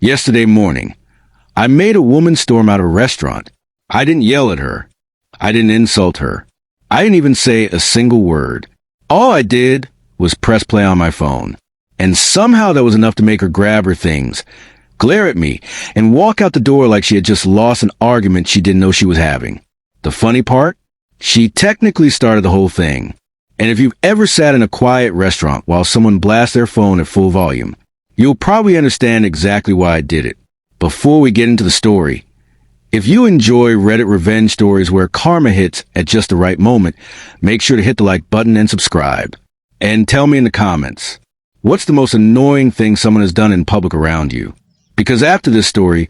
Yesterday morning, I made a woman storm out of a restaurant. I didn't yell at her. I didn't insult her. I didn't even say a single word. All I did was press play on my phone. And somehow that was enough to make her grab her things, glare at me, and walk out the door like she had just lost an argument she didn't know she was having. The funny part? She technically started the whole thing. And if you've ever sat in a quiet restaurant while someone blasts their phone at full volume, you'll probably understand exactly why I did it. Before we get into the story, if you enjoy Reddit revenge stories where karma hits at just the right moment, make sure to hit the like button and subscribe. And tell me in the comments, what's the most annoying thing someone has done in public around you? Because after this story,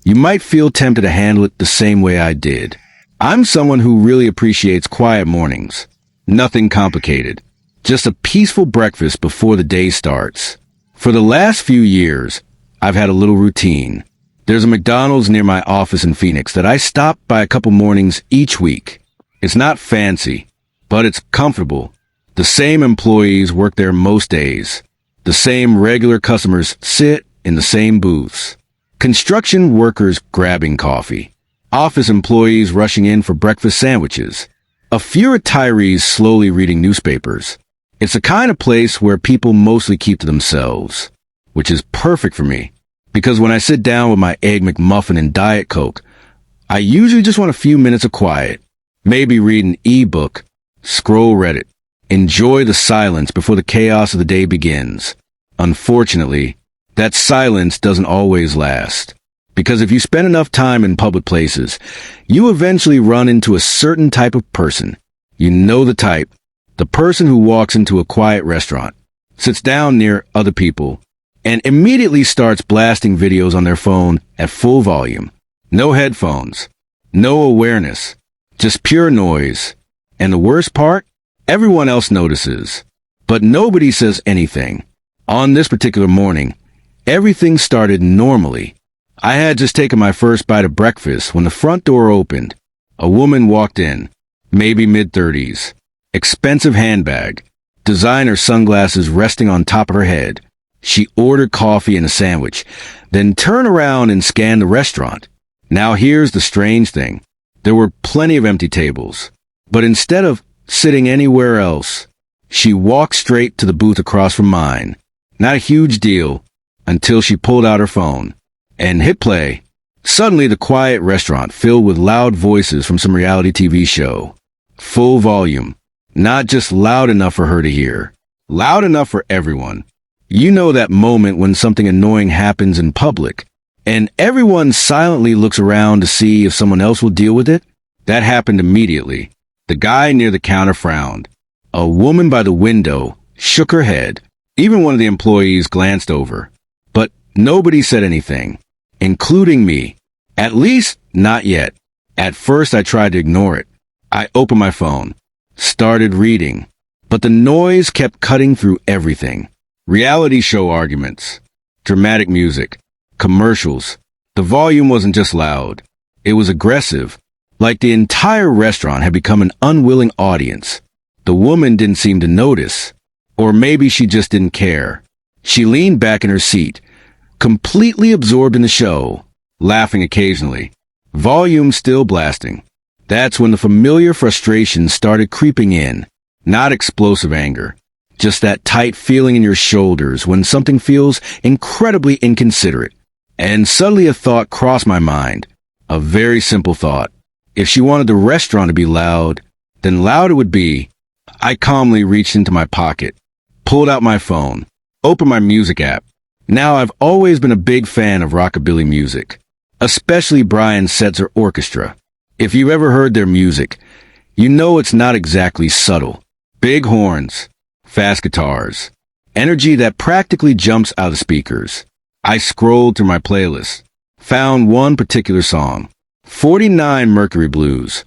you might feel tempted to handle it the same way I did. I'm someone who really appreciates quiet mornings. Nothing complicated. Just a peaceful breakfast before the day starts. For the last few years, I've had a little routine. There's a McDonald's near my office in Phoenix that I stop by a couple mornings each week. It's not fancy, but it's comfortable. The same employees work there most days. The same regular customers sit in the same booths. Construction workers grabbing coffee. Office employees rushing in for breakfast sandwiches. A few retirees slowly reading newspapers. It's the kind of place where people mostly keep to themselves, which is perfect for me, because when I sit down with my Egg McMuffin and Diet Coke, I usually just want a few minutes of quiet, maybe read an ebook, scroll Reddit, enjoy the silence before the chaos of the day begins. Unfortunately, that silence doesn't always last. Because if you spend enough time in public places, you eventually run into a certain type of person. You know the type. The person who walks into a quiet restaurant, sits down near other people, and immediately starts blasting videos on their phone at full volume. No headphones. No awareness. Just pure noise. And the worst part? Everyone else notices. But nobody says anything. On this particular morning, everything started normally. I had just taken my first bite of breakfast when the front door opened. A woman walked in, maybe mid-30s, expensive handbag, designer sunglasses resting on top of her head. She ordered coffee and a sandwich, then turned around and scanned the restaurant. Now here's the strange thing. There were plenty of empty tables, but instead of sitting anywhere else, she walked straight to the booth across from mine. Not a huge deal, until she pulled out her phone and hit play. Suddenly, the quiet restaurant filled with loud voices from some reality TV show. Full volume. Not just loud enough for her to hear. Loud enough for everyone. You know that moment when something annoying happens in public, and everyone silently looks around to see if someone else will deal with it? That happened immediately. The guy near the counter frowned. A woman by the window shook her head. Even one of the employees glanced over. But nobody said anything. Including me. At least, not yet. At first, I tried to ignore it. I opened my phone, started reading, but the noise kept cutting through everything. Reality show arguments, dramatic music, commercials. The volume wasn't just loud. It was aggressive, like the entire restaurant had become an unwilling audience. The woman didn't seem to notice, or maybe she just didn't care. She leaned back in her seat, completely absorbed in the show, laughing occasionally, volume still blasting. That's when the familiar frustration started creeping in. Not explosive anger, just that tight feeling in your shoulders when something feels incredibly inconsiderate. And suddenly a thought crossed my mind, a very simple thought. If she wanted the restaurant to be loud, then loud it would be. I calmly reached into my pocket, pulled out my phone, opened my music app. Now, I've always been a big fan of rockabilly music, especially Brian Setzer Orchestra. If you've ever heard their music, you know it's not exactly subtle. Big horns, fast guitars, energy that practically jumps out of the speakers. I scrolled through my playlist, found one particular song, 49 Mercury Blues.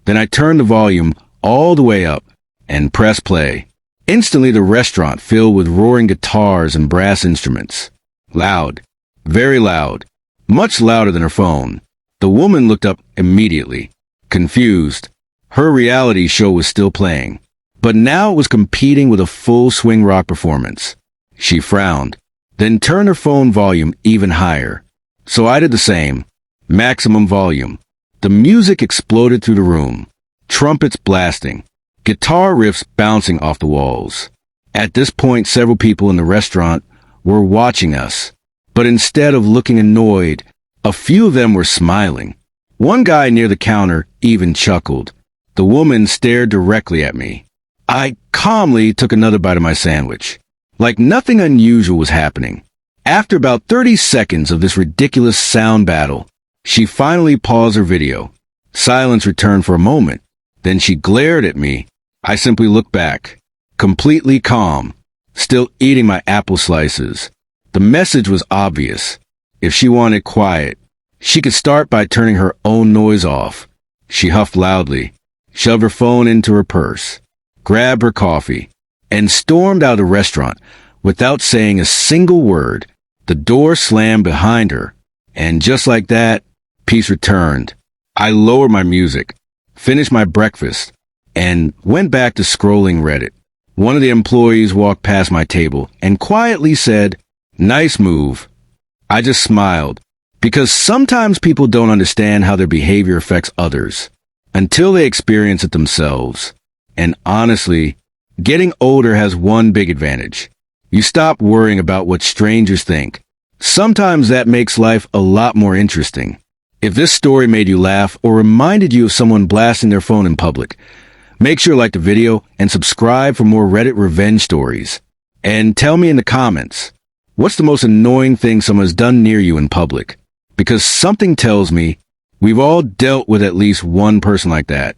Then I turned the volume all the way up and pressed play. Instantly, the restaurant filled with roaring guitars and brass instruments. Loud. Very loud. Much louder than her phone. The woman looked up immediately. Confused. Her reality show was still playing. But now it was competing with a full swing rock performance. She frowned. then turned her phone volume even higher. So I did the same. Maximum volume. The music exploded through the room. Trumpets blasting. Guitar riffs bouncing off the walls. At this point, several people in the restaurant were watching us. But instead of looking annoyed, a few of them were smiling. One guy near the counter even chuckled. The woman stared directly at me. I calmly took another bite of my sandwich. Like nothing unusual was happening. After about 30 seconds of this ridiculous sound battle, she finally paused her video. Silence returned for a moment. Then she glared at me. I simply looked back, completely calm, still eating my apple slices. The message was obvious. If she wanted quiet, she could start by turning her own noise off. She huffed loudly, shoved her phone into her purse, grabbed her coffee, and stormed out of the restaurant without saying a single word. The door slammed behind her, and just like that, peace returned. I lowered my music, finished my breakfast, and went back to scrolling Reddit. One of the employees walked past my table and quietly said, "Nice move." I just smiled, because sometimes people don't understand how their behavior affects others until they experience it themselves. And honestly, getting older has one big advantage. You stop worrying about what strangers think. Sometimes that makes life a lot more interesting. If this story made you laugh or reminded you of someone blasting their phone in public, make sure to like the video and subscribe for more Reddit revenge stories. And tell me in the comments, what's the most annoying thing someone has done near you in public? Because something tells me we've all dealt with at least one person like that.